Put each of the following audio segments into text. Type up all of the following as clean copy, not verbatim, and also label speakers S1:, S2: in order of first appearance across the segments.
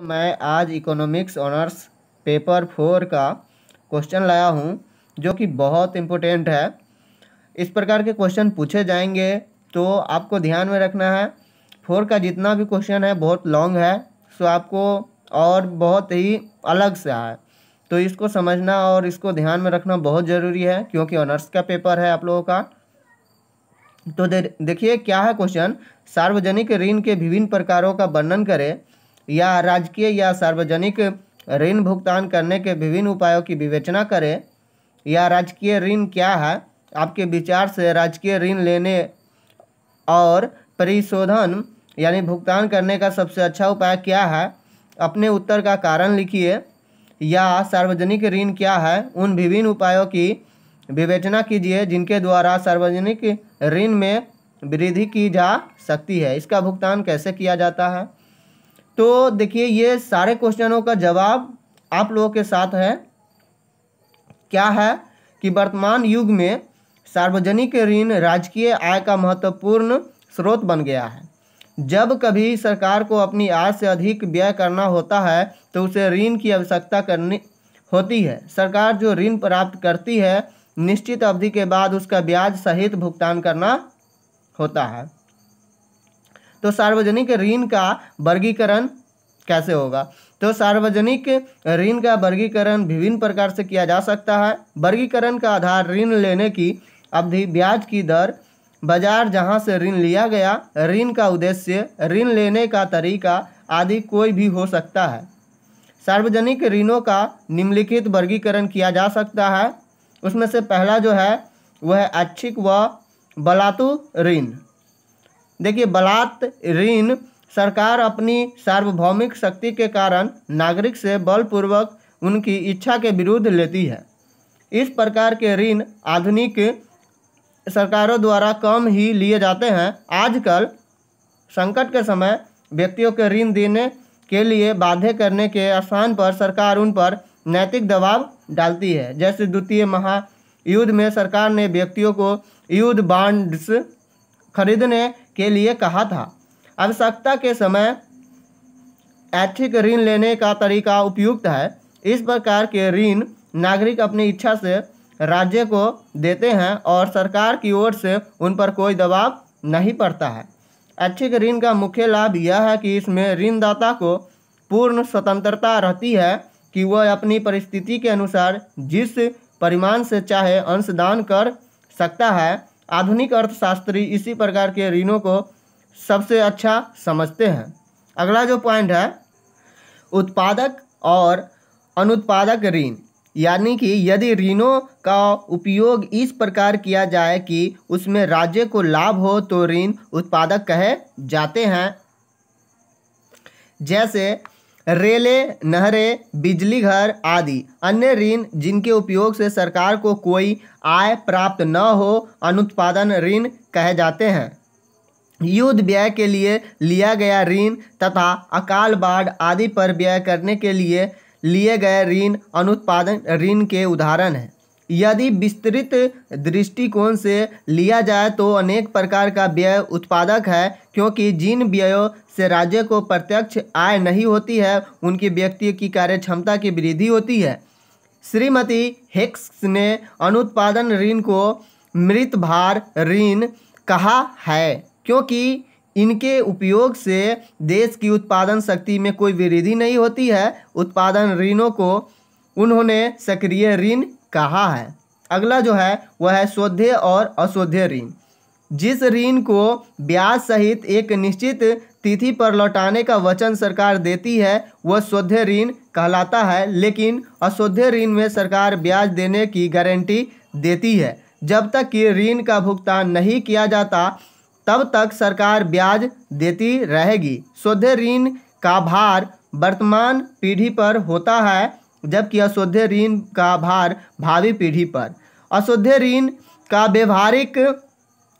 S1: मैं आज economics honours paper 4 का क्वेश्चन लाया हूँ जो कि बहुत इम्पोर्टेंट है। इस प्रकार के क्वेश्चन पूछे जाएंगे तो आपको ध्यान में रखना है। 4 का जितना भी क्वेश्चन है बहुत लॉन्ग है, सो आपको और बहुत ही अलग से है, तो इसको समझना और इसको ध्यान में रखना बहुत ज़रूरी है क्योंकि ऑनर्स का पेपर है आप लोगों का। तो देखिए क्या है क्वेश्चन। सार्वजनिक ऋण के विभिन्न प्रकारों का वर्णन करें या राजकीय या सार्वजनिक ऋण भुगतान करने के विभिन्न उपायों की विवेचना करें। या राजकीय ऋण क्या है, आपके विचार से राजकीय ऋण लेने और परिशोधन यानी भुगतान करने का सबसे अच्छा उपाय क्या है, अपने उत्तर का कारण लिखिए। या सार्वजनिक ऋण क्या है, उन विभिन्न उपायों की विवेचना कीजिए जिनके द्वारा सार्वजनिक ऋण में वृद्धि की जा सकती है। इसका भुगतान कैसे किया जाता है। तो देखिए ये सारे क्वेश्चनों का जवाब आप लोगों के साथ है। क्या है कि वर्तमान युग में सार्वजनिक ऋण राजकीय आय का महत्वपूर्ण स्रोत बन गया है। जब कभी सरकार को अपनी आय से अधिक व्यय करना होता है तो उसे ऋण की आवश्यकता करनी होती है। सरकार जो ऋण प्राप्त करती है निश्चित अवधि के बाद उसका ब्याज सहित भुगतान करना होता है। तो सार्वजनिक ऋण का वर्गीकरण कैसे होगा। तो सार्वजनिक ऋण का वर्गीकरण विभिन्न प्रकार से किया जा सकता है। वर्गीकरण का आधार ऋण लेने की अवधि, ब्याज की दर, बाजार जहां से ऋण लिया गया, ऋण का उद्देश्य, ऋण लेने का तरीका आदि कोई भी हो सकता है। सार्वजनिक ऋणों का निम्नलिखित वर्गीकरण किया जा सकता है। उसमें से पहला जो है वह है ऐच्छिक व बलातु ऋण। देखिए बलात् ऋण सरकार अपनी सार्वभौमिक शक्ति के कारण नागरिक से बलपूर्वक उनकी इच्छा के विरुद्ध लेती है। इस प्रकार के ऋण आधुनिक सरकारों द्वारा कम ही लिए जाते हैं। आजकल संकट के समय व्यक्तियों के ऋण देने के लिए बाध्य करने के स्थान पर सरकार उन पर नैतिक दबाव डालती है। जैसे द्वितीय महायुद्ध में सरकार ने व्यक्तियों को युद्ध बॉन्ड्स खरीदने के लिए कहा था। आवश्यकता के समय ऐच्छिक ऋण लेने का तरीका उपयुक्त है। इस प्रकार के ऋण नागरिक अपनी इच्छा से राज्य को देते हैं और सरकार की ओर से उन पर कोई दबाव नहीं पड़ता है। ऐच्छिक ऋण का मुख्य लाभ यह है कि इसमें ऋणदाता को पूर्ण स्वतंत्रता रहती है कि वह अपनी परिस्थिति के अनुसार जिस परिमाण से चाहे अंशदान कर सकता है। आधुनिक अर्थशास्त्री इसी प्रकार के ऋणों को सबसे अच्छा समझते हैं। अगला जो पॉइंट है उत्पादक और अनुत्पादक ऋण, यानी कि यदि ऋणों का उपयोग इस प्रकार किया जाए कि उसमें राज्य को लाभ हो तो ऋण उत्पादक कहे जाते हैं। जैसे रेलें, नहरें, बिजली घर आदि। अन्य ऋण जिनके उपयोग से सरकार को कोई आय प्राप्त न हो अनुत्पादन ऋण कहे जाते हैं। युद्ध व्यय के लिए लिया गया ऋण तथा अकाल बाढ़ आदि पर व्यय करने के लिए लिए गए ऋण अनुत्पादन ऋण के उदाहरण हैं। यदि विस्तृत दृष्टिकोण से लिया जाए तो अनेक प्रकार का व्यय उत्पादक है, क्योंकि जिन व्ययों से राज्य को प्रत्यक्ष आय नहीं होती है उनकी व्यक्ति की कार्य क्षमता की वृद्धि होती है। श्रीमती हिक्स ने अनुत्पादन ऋण को मृत भार ऋण कहा है, क्योंकि इनके उपयोग से देश की उत्पादन शक्ति में कोई वृद्धि नहीं होती है। उत्पादन ऋणों को उन्होंने सक्रिय ऋण कहा है। अगला जो है वह है शोध्य और अशोध्य ऋण। जिस ऋण को ब्याज सहित एक निश्चित तिथि पर लौटाने का वचन सरकार देती है वह शोध्य ऋण कहलाता है, लेकिन अशोध्य ऋण में सरकार ब्याज देने की गारंटी देती है। जब तक कि ऋण का भुगतान नहीं किया जाता तब तक सरकार ब्याज देती रहेगी। शोध्य ऋण का भार वर्तमान पीढ़ी पर होता है, जबकि अशोध्य ऋण का भार भावी पीढ़ी पर। अशोध्य ऋण का व्यवहारिक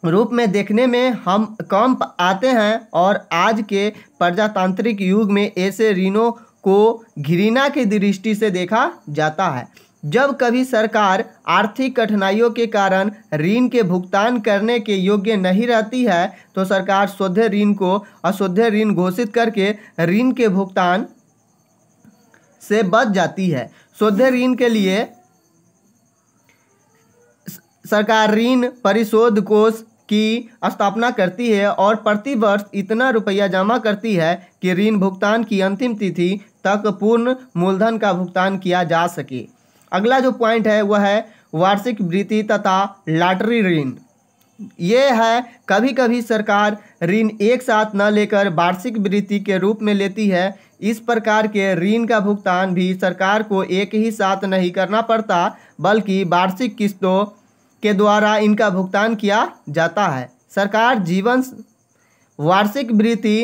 S1: रूप में देखने में हम कम आते हैं और आज के प्रजातांत्रिक युग में ऐसे ऋणों को घृणा की दृष्टि से देखा जाता है। जब कभी सरकार आर्थिक कठिनाइयों के कारण ऋण के भुगतान करने के योग्य नहीं रहती है तो सरकार शोध्य ऋण को अशोध्य ऋण घोषित करके ऋण के भुगतान से बच जाती है। शुद्ध ऋण के लिए सरकार ऋण परिशोध कोष की स्थापना करती है और प्रति वर्ष इतना रुपया जमा करती है कि ऋण भुगतान की अंतिम तिथि तक पूर्ण मूलधन का भुगतान किया जा सके। अगला जो पॉइंट है वह है वार्षिक वृत्ति तथा लॉटरी ऋण। ये है कभी कभी सरकार ऋण एक साथ न लेकर वार्षिक वृत्ति के रूप में लेती है। इस प्रकार के ऋण का भुगतान भी सरकार को एक ही साथ नहीं करना पड़ता, बल्कि वार्षिक किस्तों के द्वारा इनका भुगतान किया जाता है। सरकार जीवन वार्षिक वृत्ति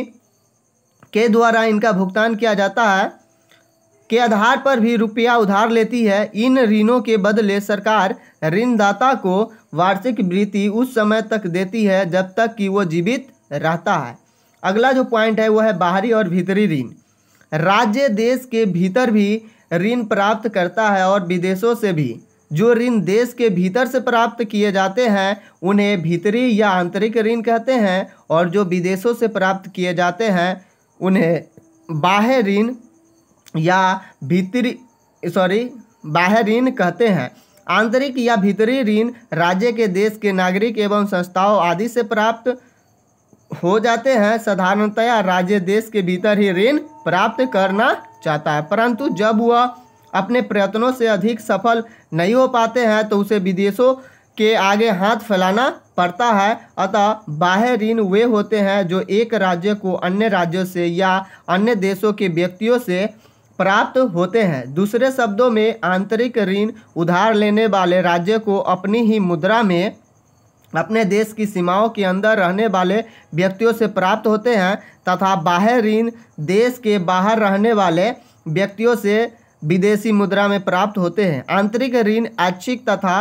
S1: के द्वारा इनका भुगतान किया जाता है के आधार पर भी रुपया उधार लेती है। इन ऋणों के बदले सरकार ऋणदाता को वार्षिक वृत्ति उस समय तक देती है जब तक कि वो जीवित रहता है। अगला जो पॉइंट है वह है बाहरी और भीतरी ऋण। राज्य देश के भीतर भी ऋण प्राप्त करता है और विदेशों से भी। जो ऋण देश के भीतर से प्राप्त किए जाते हैं उन्हें भीतरी या आंतरिक ऋण कहते हैं, और जो विदेशों से प्राप्त किए जाते हैं उन्हें बाह्य ऋण या बाह्य ऋण कहते हैं। आंतरिक या भीतरी ऋण राज्य के देश के नागरिक एवं संस्थाओं आदि से प्राप्त हो जाते हैं। साधारणतया राज्य देश के भीतर ही ऋण प्राप्त करना चाहता है, परंतु जब वह अपने प्रयत्नों से अधिक सफल नहीं हो पाते हैं तो उसे विदेशों के आगे हाथ फैलाना पड़ता है। अतः बाह्य ऋण वे होते हैं जो एक राज्य को अन्य राज्यों से या अन्य देशों के व्यक्तियों से प्राप्त होते हैं। दूसरे शब्दों में आंतरिक ऋण उधार लेने वाले राज्य को अपनी ही मुद्रा में अपने देश की सीमाओं के अंदर रहने वाले व्यक्तियों से प्राप्त होते हैं, तथा बाह्य ऋण देश के बाहर रहने वाले व्यक्तियों से विदेशी मुद्रा में प्राप्त होते हैं। आंतरिक ऋण ऐच्छिक तथा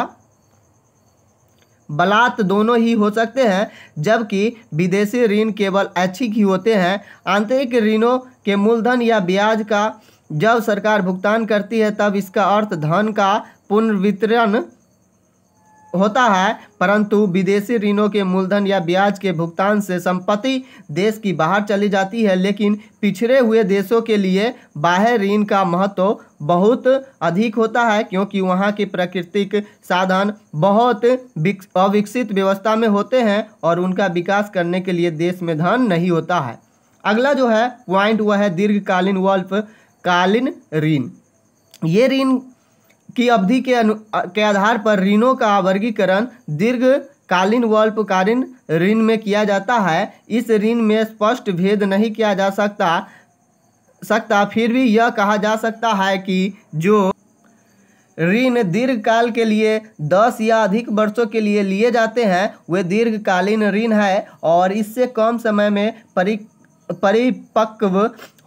S1: बलात् दोनों ही हो सकते हैं, जबकि विदेशी ऋण केवल ऐच्छिक ही होते हैं। आंतरिक ऋणों के मूलधन या ब्याज का जब सरकार भुगतान करती है तब इसका अर्थ धन का पुनर्वितरण होता है, परंतु विदेशी ऋणों के मूलधन या ब्याज के भुगतान से संपत्ति देश की बाहर चली जाती है। लेकिन पिछड़े हुए देशों के लिए बाह्य ऋण का महत्व बहुत अधिक होता है, क्योंकि वहाँ के प्राकृतिक साधन बहुत अविकसित व्यवस्था में होते हैं और उनका विकास करने के लिए देश में धन नहीं होता है। अगला जो है पॉइंट वह है दीर्घकालीन व अल्पकालीन ऋण। ये ऋण की अवधि के आधार पर ऋणों का वर्गीकरण दीर्घकालीन व अल्पकालीन ऋण में किया जाता है। इस ऋण में स्पष्ट भेद नहीं किया जा सकता, फिर भी यह कहा जा सकता है कि जो ऋण दीर्घकाल के लिए 10 या अधिक वर्षों के लिए लिए जाते हैं वे दीर्घकालीन ऋण है, और इससे कम समय में परिपक्व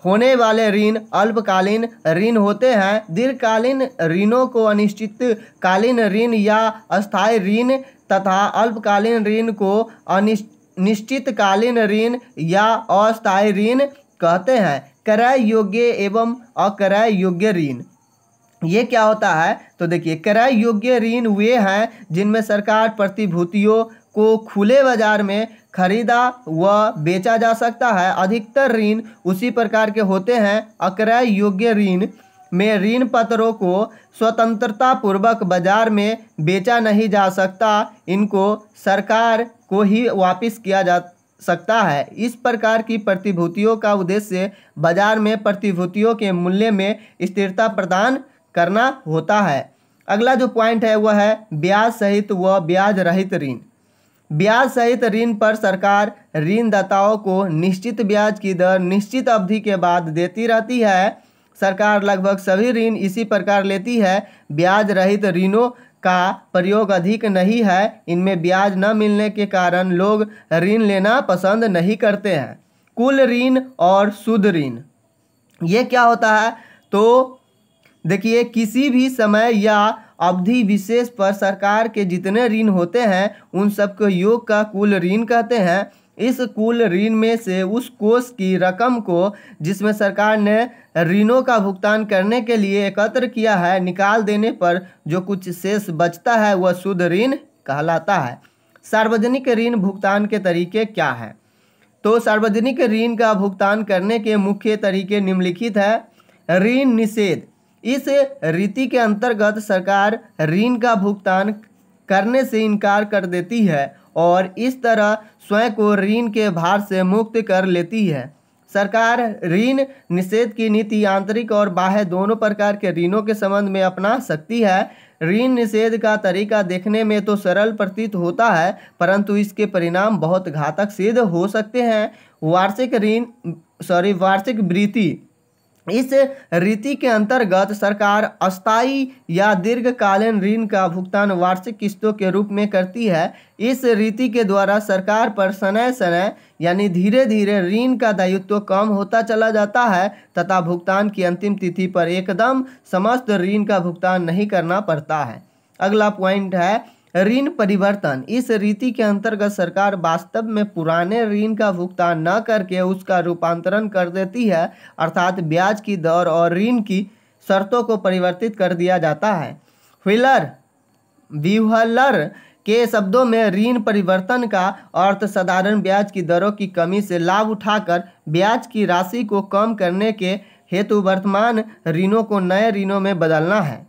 S1: होने वाले ऋण अल्पकालीन ऋण होते हैं। दीर्घकालीन ऋणों को अनिश्चितकालीन ऋण या अस्थायी ऋण तथा अल्पकालीन ऋण को अनिश्चितकालीन ऋण या अस्थायी ऋण कहते हैं। क्रय योग्य एवं अक्रय योग्य ऋण ये क्या होता है, तो देखिए क्रय योग्य ऋण वे हैं जिनमें सरकार प्रतिभूतियों को खुले बाजार में खरीदा व बेचा जा सकता है। अधिकतर ऋण उसी प्रकार के होते हैं। अक्रय योग्य ऋण में ऋण पत्रों को स्वतंत्रता पूर्वक बाजार में बेचा नहीं जा सकता, इनको सरकार को ही वापस किया जा सकता है। इस प्रकार की प्रतिभूतियों का उद्देश्य बाजार में प्रतिभूतियों के मूल्य में स्थिरता प्रदान करना होता है। अगला जो पॉइंट है वह है ब्याज सहित व ब्याज रहित ऋण। ब्याज सहित ऋण पर सरकार ऋणदाताओं को निश्चित ब्याज की दर निश्चित अवधि के बाद देती रहती है। सरकार लगभग सभी ऋण इसी प्रकार लेती है। ब्याज रहित ऋणों का प्रयोग अधिक नहीं है। इनमें ब्याज न मिलने के कारण लोग ऋण लेना पसंद नहीं करते हैं। कुल ऋण और शुद्ध ऋण ये क्या होता है, तो देखिए किसी भी समय या अवधि विशेष पर सरकार के जितने ऋण होते हैं उन सबको योग का कुल ऋण कहते हैं। इस कुल ऋण में से उस कोष की रकम को जिसमें सरकार ने ऋणों का भुगतान करने के लिए एकत्र किया है निकाल देने पर जो कुछ शेष बचता है वह शुद्ध ऋण कहलाता है। सार्वजनिक ऋण भुगतान के तरीके क्या हैं, तो सार्वजनिक ऋण का भुगतान करने के मुख्य तरीके निम्नलिखित है। ऋण निषेध। इस रीति के अंतर्गत सरकार ऋण का भुगतान करने से इनकार कर देती है और इस तरह स्वयं को ऋण के भार से मुक्त कर लेती है। सरकार ऋण निषेध की नीति आंतरिक और बाह्य दोनों प्रकार के ऋणों के संबंध में अपना सकती है। ऋण निषेध का तरीका देखने में तो सरल प्रतीत होता है, परंतु इसके परिणाम बहुत घातक सिद्ध हो सकते हैं। वार्षिक वृत्ति। इस रीति के अंतर्गत सरकार अस्थायी या दीर्घकालीन ऋण का भुगतान वार्षिक किस्तों के रूप में करती है। इस रीति के द्वारा सरकार पर समय समय यानी धीरे धीरे ऋण का दायित्व कम होता चला जाता है तथा भुगतान की अंतिम तिथि पर एकदम समस्त ऋण का भुगतान नहीं करना पड़ता है। अगला पॉइंट है ऋण परिवर्तन। इस रीति के अंतर्गत सरकार वास्तव में पुराने ऋण का भुगतान न करके उसका रूपांतरण कर देती है, अर्थात ब्याज की दर और ऋण की शर्तों को परिवर्तित कर दिया जाता है। व्हीलर के शब्दों में ऋण परिवर्तन का अर्थ साधारण ब्याज की दरों की कमी से लाभ उठाकर ब्याज की राशि को कम करने के हेतु वर्तमान ऋणों को नए ऋणों में बदलना है।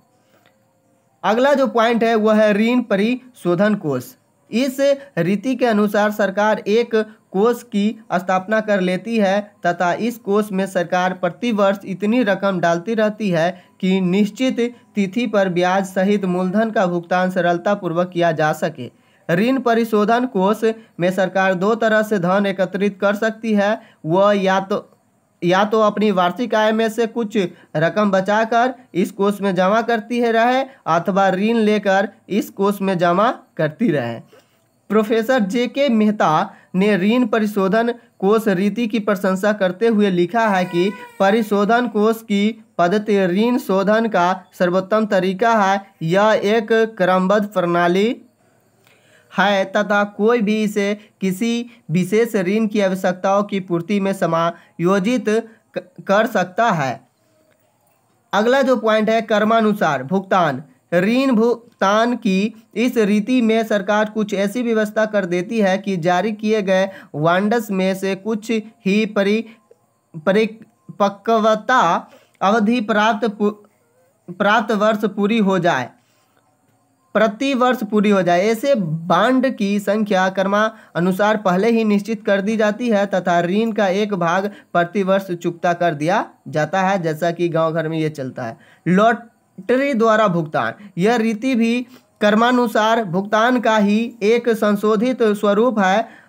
S1: अगला जो पॉइंट है वह है ऋण परिशोधन कोष। इस रीति के अनुसार सरकार एक कोष की स्थापना कर लेती है तथा इस कोष में सरकार प्रति वर्ष इतनी रकम डालती रहती है कि निश्चित तिथि पर ब्याज सहित मूलधन का भुगतान सरलतापूर्वक किया जा सके। ऋण परिशोधन कोष में सरकार दो तरह से धन एकत्रित कर सकती है। वह या तो अपनी वार्षिक आय में से कुछ रकम बचाकर इस कोष में जमा करती है रहे अथवा ऋण लेकर इस कोष में जमा करती रहे। Professor JK. मेहता ने ऋण परिशोधन कोष रीति की प्रशंसा करते हुए लिखा है कि परिशोधन कोष की पद्धति ऋण शोधन का सर्वोत्तम तरीका है। यह एक क्रमबद्ध प्रणाली है तथा कोई भी इसे किसी विशेष ऋण की आवश्यकताओं की पूर्ति में समायोजित कर सकता है। अगला जो पॉइंट है कर्मानुसार भुगतान। ऋण भुगतान की इस रीति में सरकार कुछ ऐसी व्यवस्था कर देती है कि जारी किए गए वांडस में से कुछ ही परिपक्वता अवधि प्राप्त वर्ष पूरी हो जाए, प्रति वर्ष पूरी हो जाए। ऐसे बांड की संख्या क्रमानुसार पहले ही निश्चित कर दी जाती है तथा ऋण का एक भाग प्रति वर्ष चुकता कर दिया जाता है, जैसा कि गांव घर में ये चलता है। लॉटरी द्वारा भुगतान। यह रीति भी क्रमानुसार भुगतान का ही एक संशोधित स्वरूप है।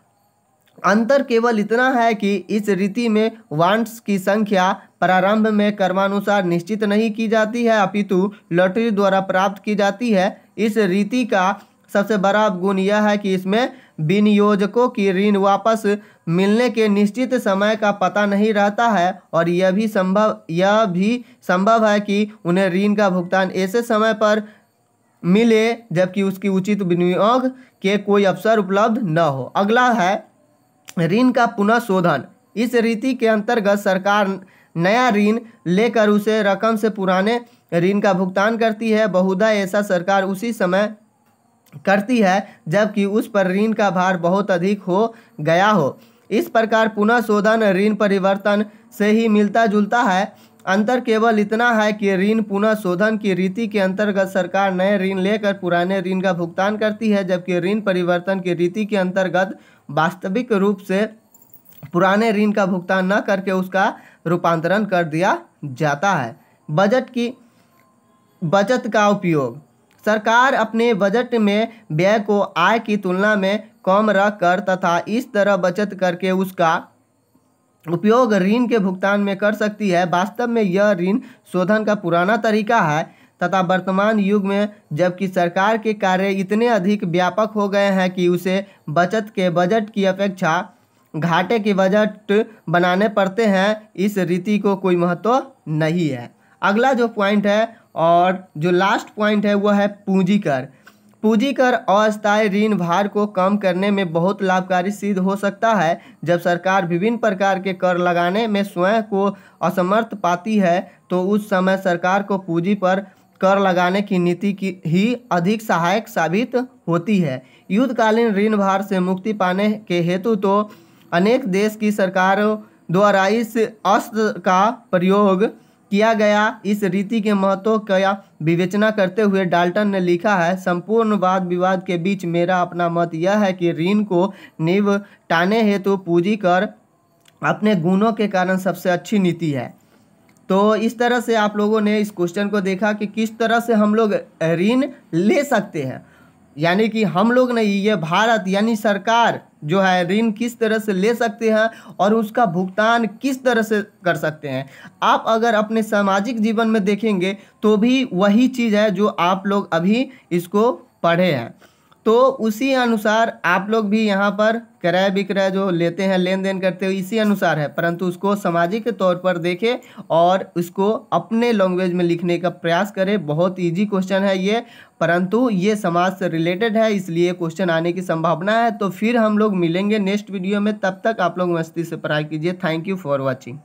S1: अंतर केवल इतना है कि इस रीति में वांट्स की संख्या प्रारंभ में क्रमानुसार निश्चित नहीं की जाती है अपितु लॉटरी द्वारा प्राप्त की जाती है। इस रीति का सबसे बड़ा गुण यह है कि इसमें विनियोजकों की ऋण वापस मिलने के निश्चित समय का पता नहीं रहता है और यह भी संभव है कि उन्हें ऋण का भुगतान ऐसे समय पर मिले जबकि उसकी उचित विनियोग के कोई अवसर उपलब्ध न हो। अगला है ऋण का पुनः शोधन। इस रीति के अंतर्गत सरकार नया ऋण लेकर उसे रकम से पुराने ऋण का भुगतान करती है। बहुधा ऐसा सरकार उसी समय करती है जबकि उस पर ऋण का भार बहुत अधिक हो गया हो। इस प्रकार पुनः शोधन ऋण परिवर्तन से ही मिलता जुलता है। अंतर केवल इतना है कि ऋण पुनः शोधन की रीति के अंतर्गत सरकार नए ऋण लेकर पुराने ऋण का भुगतान करती है, जबकि ऋण परिवर्तन की रीति के अंतर्गत वास्तविक रूप से पुराने ऋण का भुगतान न करके उसका रूपांतरण कर दिया जाता है। बचत का उपयोग। सरकार अपने बजट में व्यय को आय की तुलना में कम रखकर तथा इस तरह बचत करके उसका उपयोग ऋण के भुगतान में कर सकती है। वास्तव में यह ऋण शोधन का पुराना तरीका है तथा वर्तमान युग में जबकि सरकार के कार्य इतने अधिक व्यापक हो गए हैं कि उसे बजट की अपेक्षा घाटे के बजट बनाने पड़ते हैं, इस रीति को कोई महत्व नहीं है। अगला जो पॉइंट है और जो लास्ट पॉइंट है वह है पूंजी कर। पूंजी कर अस्थायी ऋण भार को कम करने में बहुत लाभकारी सिद्ध हो सकता है। जब सरकार विभिन्न प्रकार के कर लगाने में स्वयं को असमर्थ पाती है तो उस समय सरकार को पूंजी पर कर लगाने की नीति की ही अधिक सहायक साबित होती है। युद्धकालीन ऋण भार से मुक्ति पाने के हेतु तो अनेक देश की सरकारों द्वारा इस अस्त्र का प्रयोग किया गया। इस रीति के महत्व का विवेचना करते हुए डाल्टन ने लिखा है, संपूर्ण वाद विवाद के बीच मेरा अपना मत यह है कि ऋण को निपटाने हेतु पूंजी कर अपने गुणों के कारण सबसे अच्छी नीति है। तो इस तरह से आप लोगों ने इस क्वेश्चन को देखा कि किस तरह से हम लोग ऋण ले सकते हैं, यानी कि हम लोग नहीं, ये भारत यानी सरकार जो है ऋण किस तरह से ले सकते हैं और उसका भुगतान किस तरह से कर सकते हैं। आप अगर अपने सामाजिक जीवन में देखेंगे तो भी वही चीज़ है जो आप लोग अभी इसको पढ़े हैं। तो उसी अनुसार आप लोग भी यहाँ पर क्रय विक्रय जो लेते हैं, लेन देन करते हो, इसी अनुसार है, परंतु उसको सामाजिक के तौर पर देखें और उसको अपने लैंग्वेज में लिखने का प्रयास करें। बहुत इजी क्वेश्चन है ये, परंतु ये समाज से रिलेटेड है, इसलिए क्वेश्चन आने की संभावना है। तो फिर हम लोग मिलेंगे नेक्स्ट वीडियो में, तब तक आप लोग मस्ती से पढ़ाई कीजिए। Thank you for watching.